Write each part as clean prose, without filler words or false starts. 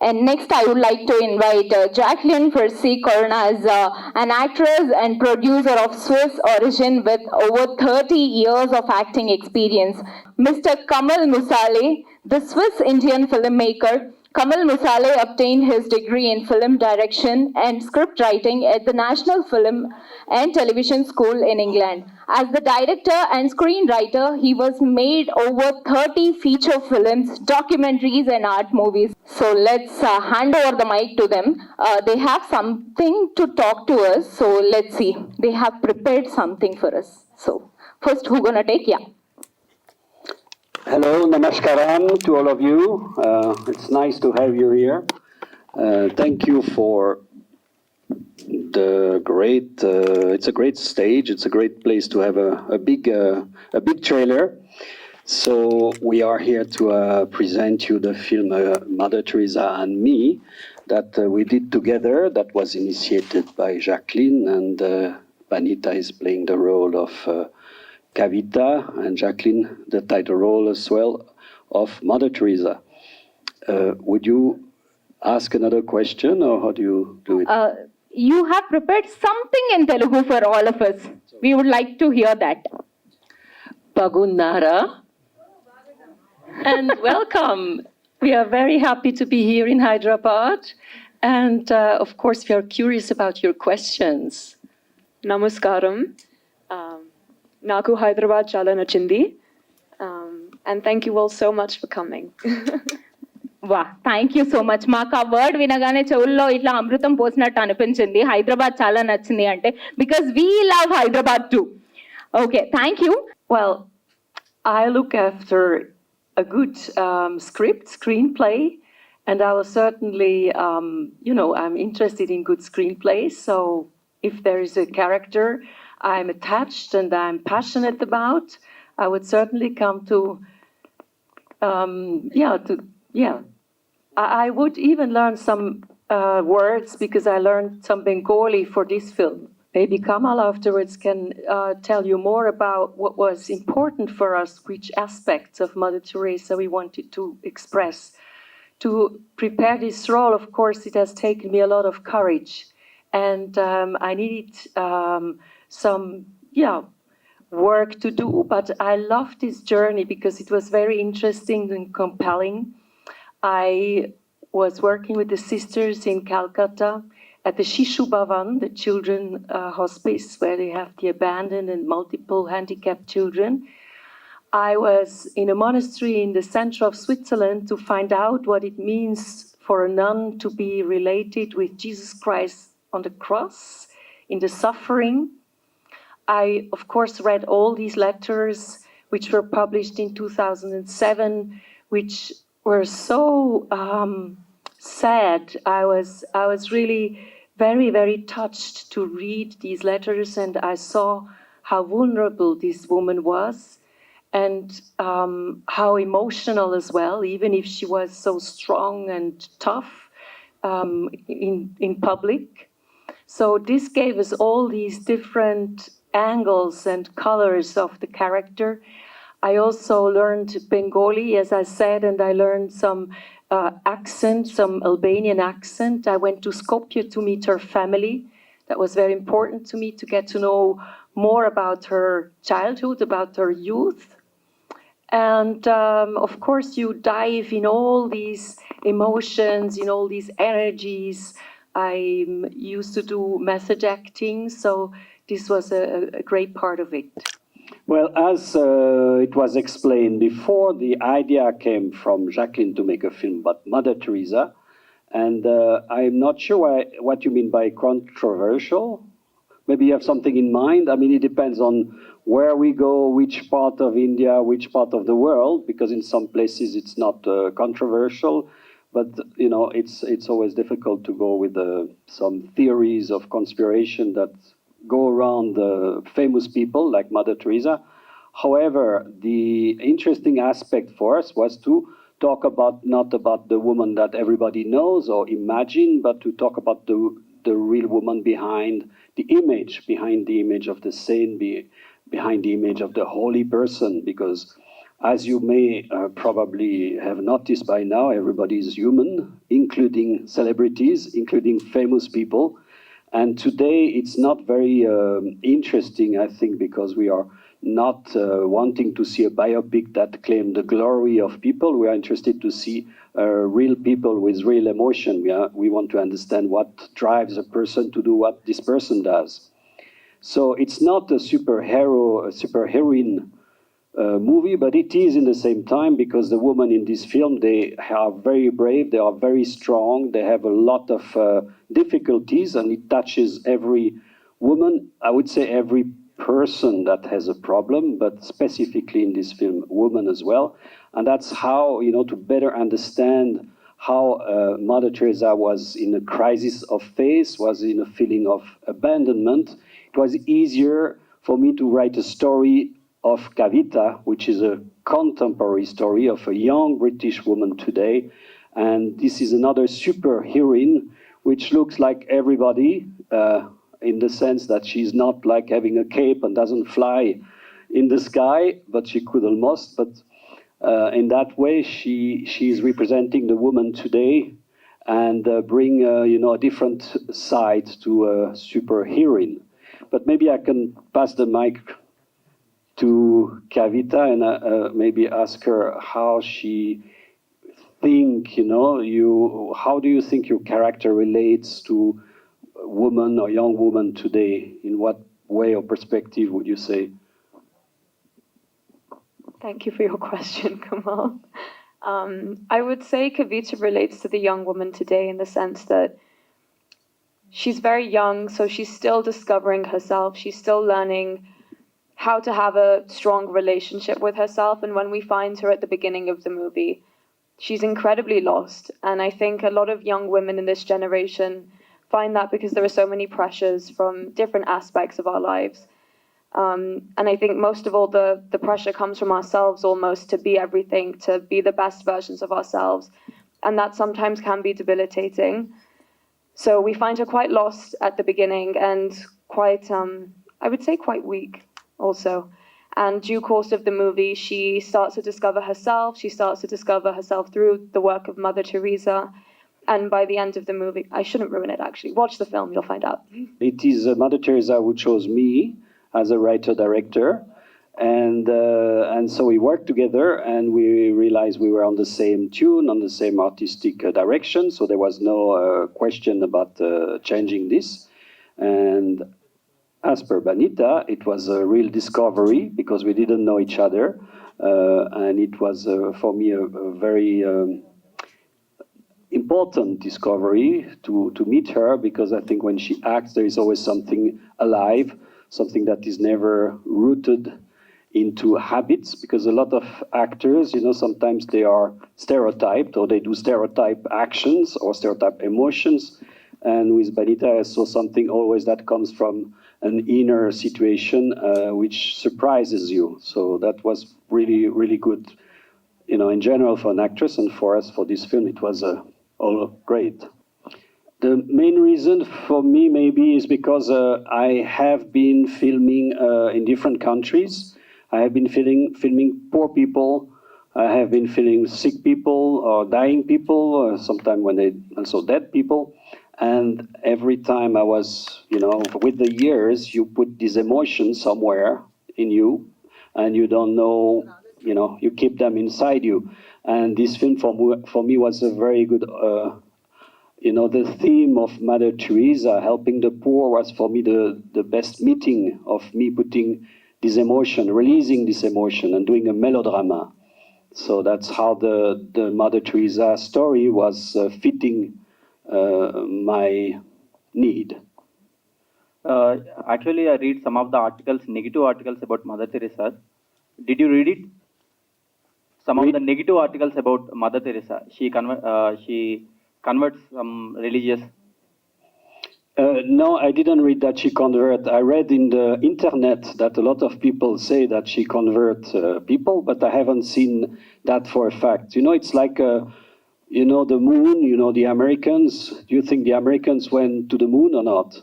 And next, I would like to invite Jacqueline Fitschi-Cornaz, an actress and producer of Swiss origin with over 30 years of acting experience. Mr. Kamal Musale, the Swiss-Indian filmmaker. Kamal Musale obtained his degree in film direction and script writing at the National Film and Television School in England. As the director and screenwriter, he was made over 30 feature films, documentaries, and art movies. So let's hand over the mic to them. They have something to talk to us. So let's see. They have prepared something for us. So first, who gonna take? Yeah. Hello, namaskaram to all of you. It's nice to have you here. Thank you for the great. It's a great stage. It's a great place to have a big trailer. So we are here to present you the film Mother Teresa and Me that we did together. That was initiated by Jacqueline, and Vanita is playing the role of Kavita, and Jacqueline the title role as well of Mother Teresa. Would you ask another question, or how do you do it? You have prepared something in Telugu for all of us. We would like to hear that. Bagunnara. And welcome. We are very happy to be here in Hyderabad. And of course, we are curious about your questions. Namaskaram. Naku Hyderabad chala nachindi. And thank you all so much for coming. Wow, thank you so much. మాకు ఆ word వినగానే చెవుల్లో ఇట్లా అమృతం పోసినట్టు అనిపించింది. హైదరాబాద్ చాలా నచ్చింది అంటే because we love Hyderabad too. Okay, thank you. Well, I look after a good screenplay, and I will certainly, I'm interested in good screenplays. So if there is a character I'm attached and I'm passionate about, I would certainly come to, I would even learn some words because I learned some Bengali for this film. Maybe Kamal afterwards can tell you more about what was important for us, which aspects of Mother Teresa we wanted to express. To prepare this role, of course, it has taken me a lot of courage. And I needed some work to do, but I loved this journey because it was very interesting and compelling. I was working with the sisters in Calcutta at the Shishu Bhavan, the children hospice, where they have the abandoned and multiple handicapped children. I was in a monastery in the center of Switzerland to find out what it means for a nun to be related with Jesus Christ on the cross, in the suffering. I, of course, read all these letters, which were published in 2007, which were so sad. I was really very, very touched to read these letters, and I saw how vulnerable this woman was, and how emotional as well, even if she was so strong and tough in public. So this gave us all these different angles and colors of the character. I also learned Bengali, as I said, and I learned some accent, some Albanian accent. I went to Skopje to meet her family. That was very important to me to get to know more about her childhood, about her youth. And of course, you dive in all these emotions, in all these energies. I used to do message acting, so this was a great part of it. Well, as it was explained before, the idea came from Jacqueline to make a film about Mother Teresa. And I'm not sure what you mean by controversial. Maybe you have something in mind. I mean, it depends on where we go, which part of India, which part of the world, because in some places it's not controversial. But, you know, it's always difficult to go with some theories of conspiration that go around famous people like Mother Teresa. However, the interesting aspect for us was to talk about, not about the woman that everybody knows or imagine, but to talk about the real woman behind the image of the saint, behind the image of the holy person, because As you may probably have noticed by now, everybody is human, including celebrities, including famous people. And today it's not very interesting, I think, because we are not wanting to see a biopic that claims the glory of people. We are interested to see real people with real emotion. We want to understand what drives a person to do what this person does. So it's not a superhero, a superheroine movie, but it is in the same time, because the women in this film, they are very brave, they are very strong, they have a lot of difficulties, and it touches every woman, I would say every person that has a problem, but specifically in this film, women as well. And that's how, to better understand how Mother Teresa was in a crisis of faith, was in a feeling of abandonment. It was easier for me to write a story of Kavita, which is a contemporary story of a young British woman today. And this is another superheroine, which looks like everybody, in the sense that she's not like having a cape and doesn't fly in the sky, but she could almost. But in that way, she is representing the woman today, and bring a different side to a superheroine. But maybe I can pass the mic to Kavita and maybe ask her how she think, how do you think your character relates to a woman or young woman today? In what way or perspective would you say? Thank you for your question, Kamal. I would say Kavita relates to the young woman today in the sense that she's very young, so she's still discovering herself. She's still learning how to have a strong relationship with herself. And when we find her at the beginning of the movie, she's incredibly lost. And I think a lot of young women in this generation find that because there are so many pressures from different aspects of our lives. And I think most of all, the pressure comes from ourselves almost to be everything, to be the best versions of ourselves. And that sometimes can be debilitating. So we find her quite lost at the beginning and quite, I would say quite weak also. And due course of the movie, she starts to discover herself. She starts to discover herself through the work of Mother Teresa. And by the end of the movie, I shouldn't ruin it actually. Watch the film, you'll find out. It is Mother Teresa who chose me as a writer-director. And so we worked together, and we realized we were on the same tune, on the same artistic direction. So there was no question about changing this. And as per Banita, it was a real discovery because we didn't know each other. And it was, for me, a very important discovery to meet her, because I think when she acts, there is always something alive, something that is never rooted into habits, because a lot of actors, sometimes they are stereotyped, or they do stereotype actions or stereotype emotions. And with Banita, I saw something always that comes from an inner situation, which surprises you. So that was really, really good, in general for an actress, and for us, for this film, it was all great. The main reason for me maybe is because I have been filming in different countries. I have been filming poor people. I have been filming sick people or dying people, sometimes when they also dead people. And every time I was, with the years, you put this emotion somewhere in you, and you don't know, you keep them inside you. And this film for me was a very good, the theme of Mother Teresa, helping the poor, was for me the best meeting of me putting this emotion, releasing this emotion, and doing a melodrama. So that's how the Mother Teresa story was fitting my need. Actually, I read some of the articles, negative articles about Mother Teresa. Did you read it? Some of the negative articles about Mother Teresa. She converts some religious. No, I didn't read that she convert. I read in the internet that a lot of people say that she convert people, but I haven't seen that for a fact. It's like, the moon, the Americans. Do you think the Americans went to the moon or not?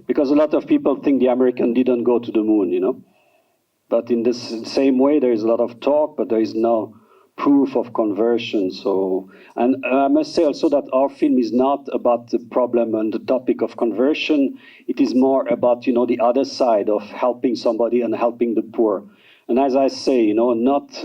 Because a lot of people think the American didn't go to the moon, you know. But in the same way, there is a lot of talk, but there is no proof of conversion. So, and I must say also that our film is not about the problem and the topic of conversion. It is more about, you know, the other side of helping somebody and helping the poor. And as I say, you know, not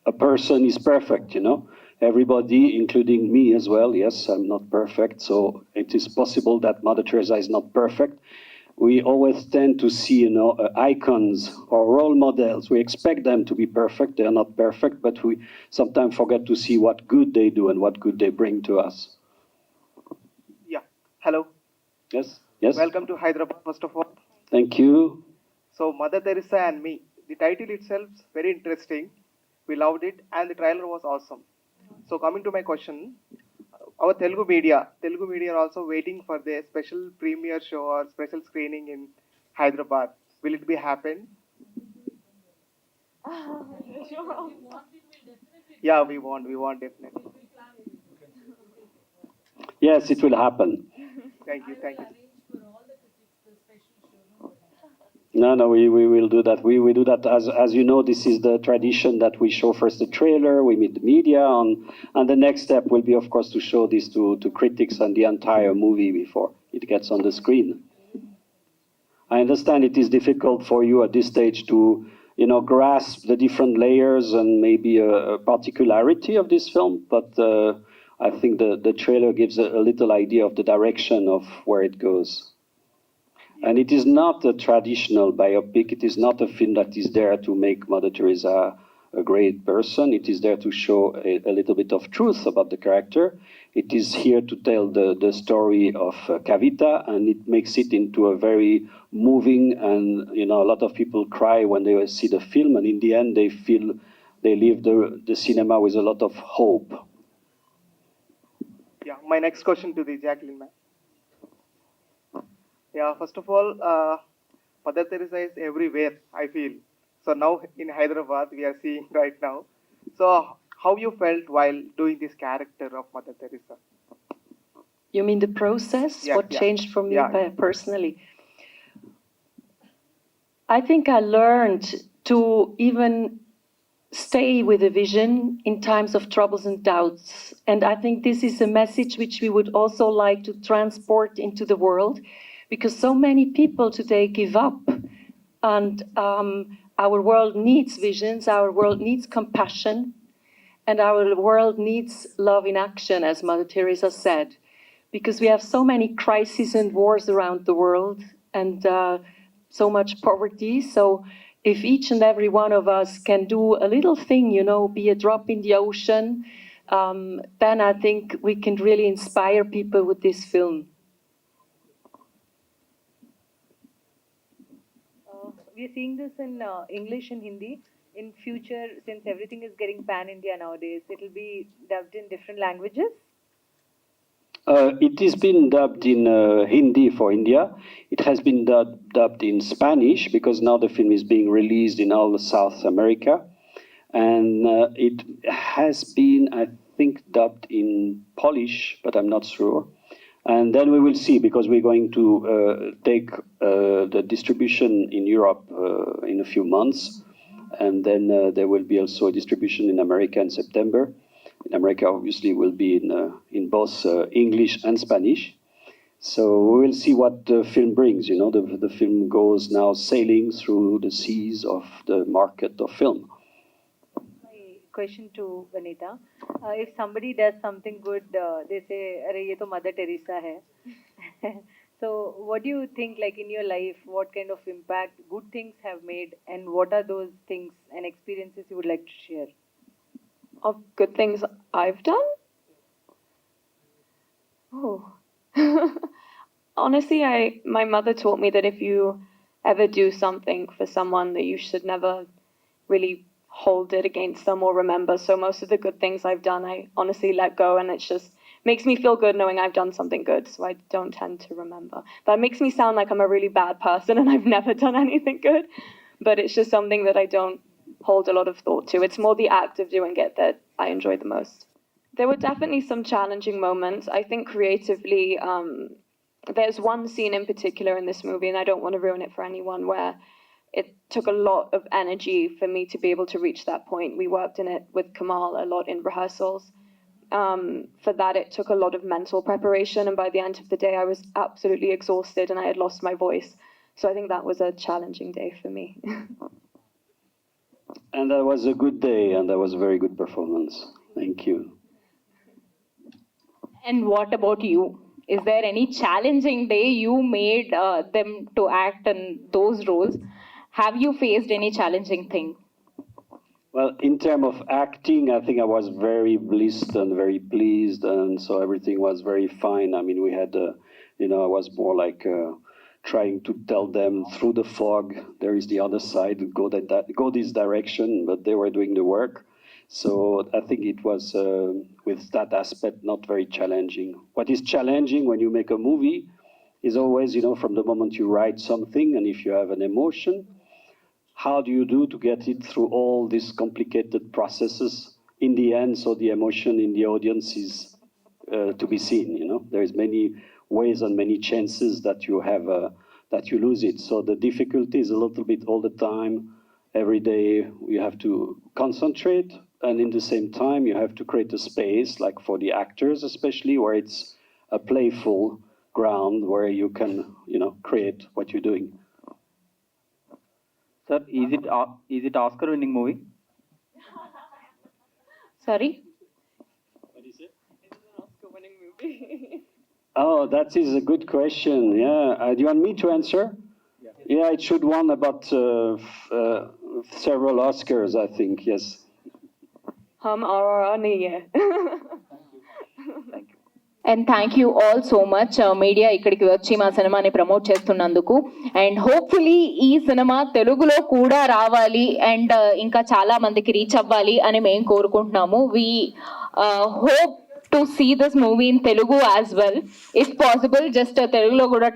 a person is perfect, you know. Everybody, including me as well, yes, I'm not perfect, so it is possible that Mother Teresa is not perfect. We always tend to see, you know, icons or role models. We expect them to be perfect. They are not perfect, but we sometimes forget to see what good they do and what good they bring to us. Yeah. Hello. Yes? Yes? Welcome to Hyderabad, first of all. Thank you. So, Mother Teresa and Me. The title itself is very interesting. We loved it, and the trailer was awesome. So, coming to my question, our Telugu media are also waiting for the special premiere show or special screening in Hyderabad. Will it be happen? Yeah, we want definitely. Yes, it will happen. Thank you. No, we will do that. We do that as you know. This is the tradition that we show first the trailer, we meet the media, and the next step will be, of course, to show this to critics and the entire movie before it gets on the screen. I understand it is difficult for you at this stage to, you know, grasp the different layers and maybe a particularity of this film, but I think the trailer gives a little idea of the direction of where it goes. And it is not a traditional biopic. It is not a film that is there to make Mother Teresa a great person. It is there to show a little bit of truth about the character. It is here to tell the story of Kavita, and it makes it into a very moving, and, you know, a lot of people cry when they see the film, and in the end they feel they leave the cinema with a lot of hope. Yeah, my next question to the Jacqueline ma'am. Yeah, first of all, Mother Teresa is everywhere, I feel. So now in Hyderabad, we are seeing right now. So how you felt while doing this character of Mother Teresa? You mean the process? Yeah, What yeah. changed for me Yeah. personally? I think I learned to even stay with a vision in times of troubles and doubts. And I think this is a message which we would also like to transport into the world, because so many people today give up. And our world needs visions, our world needs compassion, and our world needs love in action, as Mother Teresa said, because we have so many crises and wars around the world, and so much poverty. So if each and every one of us can do a little thing, you know, be a drop in the ocean, then I think we can really inspire people with this film. We are seeing this in English and Hindi. In future, since everything is getting pan-India nowadays, it'll be dubbed in different languages. It has been dubbed in Hindi for India. It has been dubbed in Spanish because now the film is being released in all of South America. And it has been, I think, dubbed in Polish, but I'm not sure. And then we will see, because we're going to take the distribution in Europe in a few months. And then there will be also a distribution in America in September. In America, obviously, will be in both English and Spanish. So we will see what the film brings. You know, the film goes now sailing through the seas of the market of film. My question to Vanita: if somebody does something good, they say, "Arey, ye to Mother Teresa hai." So, what do you think, like in your life, what kind of impact good things have made, and what are those things and experiences you would like to share? Of good things I've done? Oh. Honestly, my mother taught me that if you ever do something for someone, that you should never really hold it against them or remember. So most of the good things I've done, I honestly let go, and it just makes me feel good knowing I've done something good, so I don't tend to remember. That makes me sound like I'm a really bad person and I've never done anything good, but it's just something that I don't hold a lot of thought to. It's more the act of doing it that I enjoy the most. There were definitely some challenging moments. I think creatively, there's one scene in particular in this movie, and I don't want to ruin it for anyone, where it took a lot of energy for me to be able to reach that point. We worked in it with Kamal a lot in rehearsals. For that, it took a lot of mental preparation, and by the end of the day, I was absolutely exhausted and I had lost my voice. So I think that was a challenging day for me. And that was a good day, and that was a very good performance. Thank you. And what about you? Is there any challenging day you made them to act in those roles? Have you faced any challenging thing? Well, in terms of acting, I think I was very blessed and very pleased, and so everything was very fine. I mean, we had, I was more like trying to tell them through the fog, there is the other side, go this direction, but they were doing the work. So I think it was, with that aspect, not very challenging. What is challenging when you make a movie is always, from the moment you write something, and if you have an emotion, how do you do to get it through all these complicated processes in the end, so the emotion in the audience is to be seen, There is many ways and many chances that you have, that you lose it. So the difficulty is a little bit all the time, every day, you have to concentrate, and in the same time, you have to create a space, like for the actors especially, where it's a playful ground where you can, create what you're doing. Sir, is it Oscar-winning movie? Sorry? What is it? It's an Oscar-winning movie. Oh, that is a good question. Yeah. Do you want me to answer? Yeah, it should won about several Oscars, I think. Yes. Hum RRR nahi hai. And thank you all so much media ఇక్కడికి వచ్చి మా సినిమాని promote చేస్తున్నందుకు. And hopefully ఈ cinema తెలుగులో కూడా రావాలి and ఇంకా చాలా మందికి రీచ్ అవ్వాలి అని మేము కోరుకుంటున్నాము. We hope to see this movie in Telugu as well. If possible just తెలుగులో కూడా